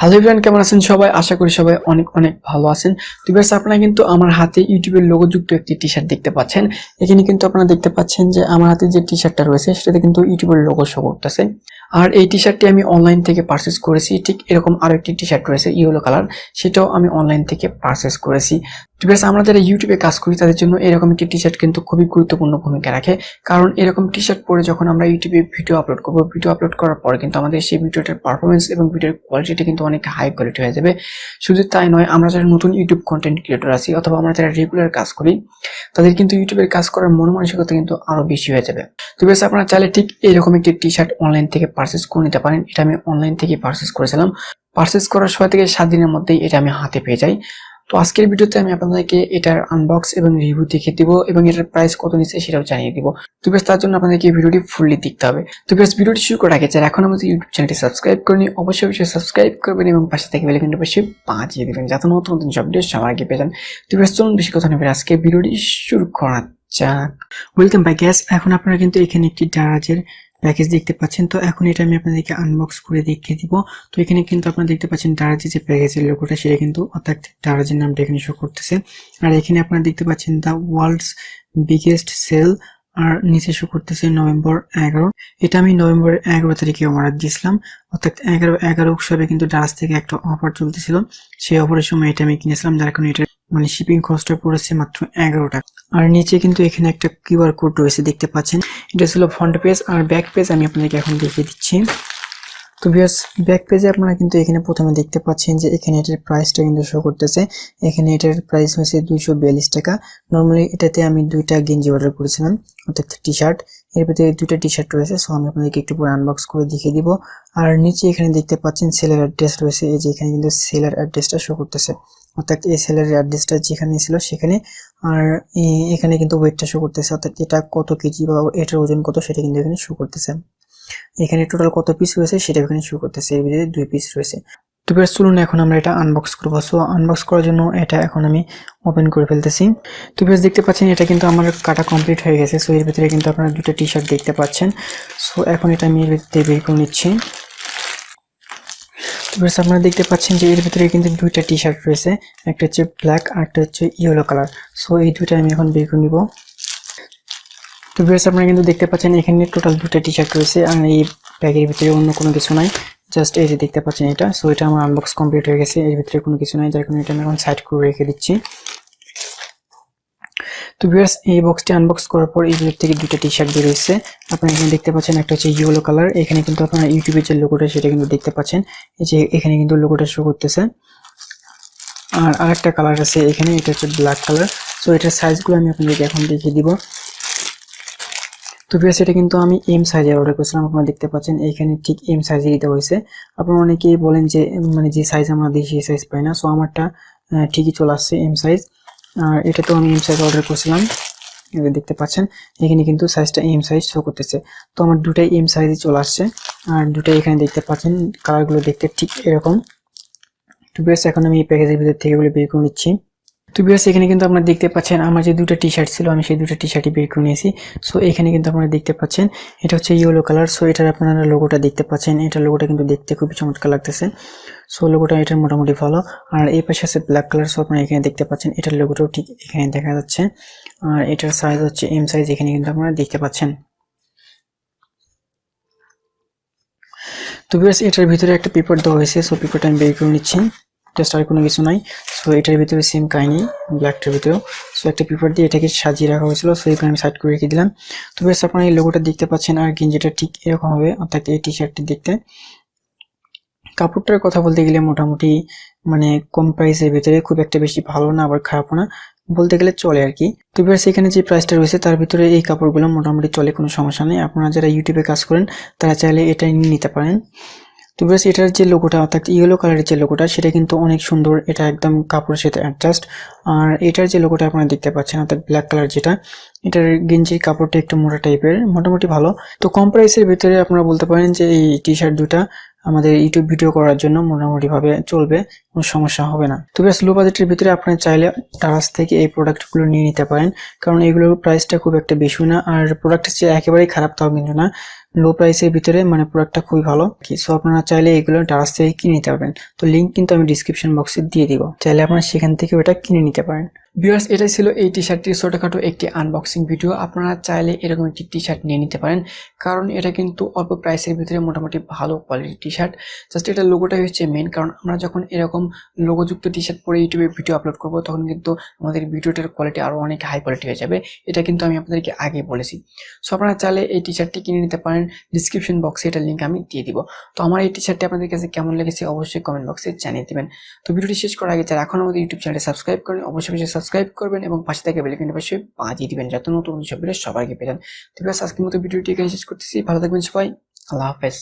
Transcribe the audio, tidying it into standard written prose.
Hello everyone, কেমন আছেন সবাই? আশা করি সবাই অনেক অনেক ভালো আছেন। তো ভিউয়ার্স, আপনারা কিন্তু আমার হাতে ইউটিউবের লোগো যুক্ত একটি টি-শার্ট দেখতে পাচ্ছেন। এখানে কিন্তু আপনারা দেখতে পাচ্ছেন যে আমার হাতে যে টি-শার্টটা রয়েছে সেটাতে কিন্তু ইউটিউবের লোগো শো করতেছে। আর এই টি-শার্টটি আমি অনলাইন থেকে পারচেজ করেছি। ঠিক এরকম আরো একটি টি-শার্ট রয়েছে ইয়েলো কালার, সেটাও আমি অনলাইন থেকে পারচেজ করেছি। তো ভিউয়ার্স, আমরা যারা ইউটিউবে কাজ করি তাদের জন্য এরকম একটি টি-শার্ট কিন্তু খুবই গুরুত্বপূর্ণ ভূমিকা রাখে। কারণ এরকম টি-শার্ট পরে যখন আমরা ইউটিউবে ভিডিও আপলোড করব, ভিডিও আপলোড করার পরে কিন্তু আমাদের সেই ভিডিওটার পারফরমেন্স এবং ভিডিওর কোয়ালিটিটা কিন্তু অনেক হাই কোয়ালিটি হয়ে যাবে। শুধু তাই নয়, আমরা যারা নতুন ইউটিউব কন্টেন্ট ক্রিয়েটর আছি অথবা আমরা যারা রেগুলার কাজ করি তাদের কিন্তু ইউটিউবের কাজ করার মন মানসিকতা কিন্তু আরো বেশি হয়ে যাবে। তো বেশ, আপনারা চাইলে ঠিক এরকম একটি টি-শার্ট অনলাইন থেকে পারচেজ করে নিতে পারেন। এটা আমি অনলাইন থেকে পারচেজ করেছিলাম। পারচেজ করার 6 থেকে 7 দিনের মধ্যেই এটা আমি হাতে পেয়ে যাই। তো আজকের ভিডিওতে আমি আপনাদেরকে এটার আনবক্স এবং রিভিউ দেখিয়ে দিব এবং এটার প্রাইস কত নিচ্ছে সেটাও জানিয়ে দিব। তো বেশ, তার জন্য আপনাদেরকে ভিডিওটি ফুললি দেখতে হবে। তো বেশ, ভিডিওটি শুরু করার আগে যারা এখন আমাদের ইউটিউব চ্যানেলটি সাবস্ক্রাইব করেনি অবশ্যই সাবস্ক্রাইব করবেন এবং পাশে থেকে বেল আইকনটি অবশ্যই বাজিয়ে দিবেন যাতে নতুন নতুন সব ভিডিও সবার আগে পেয়ে যান। তো বেশ, চলুন বেশি কথা না বলে আজকে ভিডিওটি শুরু করা যাক। Welcome back guys. এখন আপনারা কিন্তু এখানে একটি দারাজের প্যাকেজ দেখতে পাচ্ছেন। তো এখন এটা আমি আপনাদেরকে আনবক্স করে দেখিয়ে দিব। তো এখানে কিন্তু আপনারা দেখতে পাচ্ছেন দারাজের যে প্যাকেজের লোগোটা সেটা কিন্তু অর্থাৎ দারাজের নামটা এখানে শো করতেছে। আর এখানে আপনারা দেখতে পাচ্ছেন দ্য ওয়ার্ল্ডস বিগেস্ট সেল, আর নিচে শো করতেছে নভেম্বর 11। এটা আমি নভেম্বর 11 তারিখে অর্ডার দিয়েছিলাম, অর্থাৎ 11/11 উৎসবে কিন্তু দারাজ থেকে একটা অফার চলতেছিল। সেই অফারের সময় এটা আমি কিনেছিলাম, যার কারণে এটা শিপিং কস্টটা পড়েছে মাত্র 11 টাকা। আর নিচে কিন্তু এখানে একটা কিউআর কোড রয়েছে দেখতে পাচ্ছেন। এটা ছিল ফ্রন্ট পেজ, আর ব্যাক পেজ আমি আপনাদেরকে এখন দেখিয়ে দিচ্ছি। তো ভিউয়ার্স, ব্যাক পেজে আপনারা কিন্তু এখানে প্রথমে দেখতে পাচ্ছেন যে এখানে এটার প্রাইসটা কিন্তু শো করতেছে। এখানে এটার প্রাইস হয়েছে 242 টাকা। নর্মালি এটাতে আমি দুইটা গেঞ্জি অর্ডার করেছিলাম, অর্থাৎ টি-শার্ট। এর ভিতরে দুইটা টি-শার্ট রয়েছে, সো আমি আপনাদেরকে একটু পরে আনবক্স করে দেখিয়ে দিব। আর নিচে এখানে দেখতে পাচ্ছেন সেলার অ্যাড্রেস রয়েছে। এই যে এখানে কিন্তু সেলার অ্যাড্রেসটা শো করতেছে, অর্থাৎ এই সেলার অ্যাড্রেসটা যেখানে ছিল সেখানে। আর এখানে কিন্তু ওয়েটটা শো করতেছে, অর্থাৎ এটা কত কেজি বা এটার ওজন কত সেটা কিন্তু এখানে শো করতেছে। এখানে টোটাল কত পিস রয়েছে সেটা এখানে শো করতেছে। এর ভিতরে 2 পিস রয়েছে। তো বেশ, চলুন এখন আমরা এটা আনবক্স করবো। সো আনবক্স করার জন্য এটা এখন আমি ওপেন করে ফেলতেছি। তো বেশ, দেখতে পাচ্ছেন এটা কিন্তু আমার কাটা কমপ্লিট হয়ে গেছে। সো এর ভিতরে কিন্তু আপনারা দুটো টি-শার্ট দেখতে পাচ্ছেন। সো এখন এটা আমি এর ভিতরে বের করে নিচ্ছি। তো বেশ, আপনারা দেখতে পাচ্ছেন যে এর ভিতরে কিন্তু দুইটা টি-শার্ট রয়েছে, একটা হচ্ছে ব্ল্যাক আর একটা হচ্ছে ইয়েলো কালার। সো এই দুইটা আমি এখন বের করে নিব। তো ভিউয়ার্স, আপনারা কিন্তু দেখতে পাচ্ছেন এখানে টোটাল দুটো টি-শার্ট রয়েছে, আর এই ব্যাগের ভিতরে অন্য কোনো কিছু নাই, জাস্ট এই যে দেখতে পাচ্ছেন এটা। সো এটা আমার আনবক্স কমপ্লিট হয়ে গেছে, এর ভিতরে কোনো কিছু নাই, যার কারণে এটা আমি এখন সাইড করে রেখে দিচ্ছি। তো ভিউয়ার্স, এই বক্সটি আনবক্স করার পর এই ভিতর থেকে দুটো টি-শার্ট বের হয়েছে। আপনারা এখানে দেখতে পাচ্ছেন একটা হচ্ছে ইয়েলো কালার। এখানে কিন্তু আপনারা ইউটিউবের যে লোগোটা সেটা কিন্তু দেখতে পাচ্ছেন, এই যে এখানে কিন্তু লোগোটা শো করতেছে। আর আরেকটা কালার আছে এখানে, এটা হচ্ছে ব্ল্যাক কালার। সো এটার সাইজগুলো আমি আপনাদেরকে এখন দেখিয়ে দিব। তো ভিউয়ার্স, এটা কিন্তু আমি এম সাইজের অর্ডার করেছিলাম। আপনারা দেখতে পাচ্ছেন এখানে ঠিক এম সাইজে দিতে হয়েছে। আপনারা অনেকেই বলেন যে যে সাইজ আমরা দিই সেই সাইজ পাই না। সো আমারটা ঠিকই চলে আসছে এম সাইজ। আর এটা তো আমি এম সাইজ অর্ডার করেছিলাম, দেখতে পাচ্ছেন এখানে কিন্তু সাইজটা এম সাইজ শো করতেছে। তো আমার দুটাই এম সাইজে চলে আসছে, আর দুটাই এখানে দেখতে পাচ্ছেন কালারগুলো দেখতে ঠিক এরকম। তো ভিউয়ার্স, এখন আমি এই প্যাকেজের ভিতর থেকে এগুলো বের করে নিচ্ছি। তো ভিউয়ার্স, এখানে কিন্তু আপনারা দেখতে পাচ্ছেন আমার যে দুটো টি-শার্ট ছিল আমি সেই দুটো টি-শার্টই বের করে নিয়েছি। সো এখানে কিন্তু আপনারা দেখতে পাচ্ছেন এটা হচ্ছে ইয়েলো কালার। সো এটার আপনারা লোগোটা দেখতে পাচ্ছেন, এটার লোগোটা কিন্তু দেখতে খুবই চমৎকার লাগতেছে। সো লোগোটা এটার মোটামুটি ভালো। আর এই পাশে আছে ব্ল্যাক কালার। সো আপনারা এখানে দেখতে পাচ্ছেন এটার লোগোটাও ঠিক এখানে দেখা যাচ্ছে। আর এটার সাইজ হচ্ছে এম সাইজ, এখানে কিন্তু আপনারা দেখতে পাচ্ছেন। তো ভিউয়ার্স, এটার ভিতরে একটা পেপার দেওয়া হয়েছে। সো পেপারটা আমি বের করে নিচ্ছি, জাস্ট আর কোনো কিছু নাই। সো এটার ভিতরে সেম কাহিনী, ব্ল্যাকটার ভিতরেও। সো একটা পেপার দিয়ে এটাকে সাজিয়ে রাখা হয়েছিল, সো এখানে আমি সাইড করে রেখে দিলাম। তো বেশ, আপনারা এই লোগোটা দেখতে পাচ্ছেন, আর গেঞ্জিটা ঠিক এরকম হবে, অর্থাৎ এই টি-শার্টটি দেখতে। কাপড়টার কথা বলতে গেলে মোটামুটি কম প্রাইসের ভিতরে, খুব একটা বেশি ভালো না আবার খারাপও না, বলতে গেলে চলে আর কি। তো বেশ, এখানে যে প্রাইসটা রয়েছে তার ভিতরে এই কাপড়গুলো মোটামুটি চলে, কোনো সমস্যা নেই। আপনারা যারা ইউটিউবে কাজ করেন তারা চাইলে এটাই নিতে পারেন। তো বেশ, এটার যে লোগোটা অর্থাৎ ইয়েলো কালারের যে লোগোটা সেটা কিন্তু অনেক সুন্দর, এটা একদম কাপড়ের সাথে অ্যাডজাস্ট। আর এটার যে লোগোটা আপনারা দেখতে পাচ্ছেন অর্থাৎ ব্ল্যাক কালার যেটা, এটার গেঞ্জির কাপড়টা একটু মোটা টাইপের, মোটামুটি ভালো। তো কম প্রাইসের ভিতরে আপনারা বলতে পারেন যে এই টি-শার্ট দুটা আমাদের ইউটিউব ভিডিও করার জন্য মোটামুটি ভাবে চলবে, কোনো সমস্যা হবে না। তো বেশ, লো বাজেটের ভিতরে আপনারা চাইলে দারাজ থেকে এই প্রোডাক্টগুলো নিয়ে নিতে পারেন, কারণ এগুলোর প্রাইসটা খুব একটা বেশি না, আর প্রোডাক্টের চেয়ে একেবারেই খারাপ তাও কিন্তু না। লো প্রাইসের ভিতরে, মানে প্রোডাক্টটা খুবই ভালো। সো আপনারা চাইলে এগুলো ডারাস থেকে কিনে নিতে পারবেন। তো লিঙ্ক কিন্তু আমি ডিসক্রিপশন বক্সে দিয়ে দিব, চাইলে আপনারা সেখান থেকে ওটা কিনে নিতে পারেন। ভিউয়ার্স, এটাই ছিল এই টি শার্টটির ছোটখাটো একটি আনবক্সিং ভিডিও। আপনারা চাইলে এরকম একটি টি শার্ট নিয়ে নিতে পারেন, কারণ এটা কিন্তু অল্প প্রাইসের ভিতরে মোটামুটি ভালো কোয়ালিটির টি শার্ট। জাস্ট এটা লোগোটাই হচ্ছে মেন, কারণ আমরা যখন এরকম লোগোযুক্ত টি শার্ট পরে ইউটিউবে ভিডিও আপলোড করব তখন কিন্তু আমাদের ভিডিওটার কোয়ালিটি আরও অনেক হাই কোয়ালিটি হয়ে যাবে। এটা কিন্তু আমি আপনাদেরকে আগে বলেছি। সো আপনারা চাইলে এই টি শার্টটি কিনে নিতে পারেন, ডিসক্রিপশন বক্সে এটার লিঙ্ক আমি দিয়ে দিব। তো আমার এই টি শার্টটি আপনাদের কাছে কেমন লেগেছে অবশ্যই কমেন্ট বক্সে জানিয়ে দেবেন। তো ভিডিওটি শেষ করার আগে যারা এখন আমাদের ইউটিউব চ্যানেলটি সাবস্ক্রাইব করেন অবশ্যই সাবস্ক্রাইব করবেন এবং পাশে থেকে বেল আইকনটি অবশ্যই বাজিয়ে দিবেন, যাতে নতুন সব ভিডিও সবাইকে পেয়ে যান। তো আজকের মতো ভিডিওটি এখানে শেষ করতেছি। ভালো থাকবেন সবাই, আল্লাহ হাফেজ।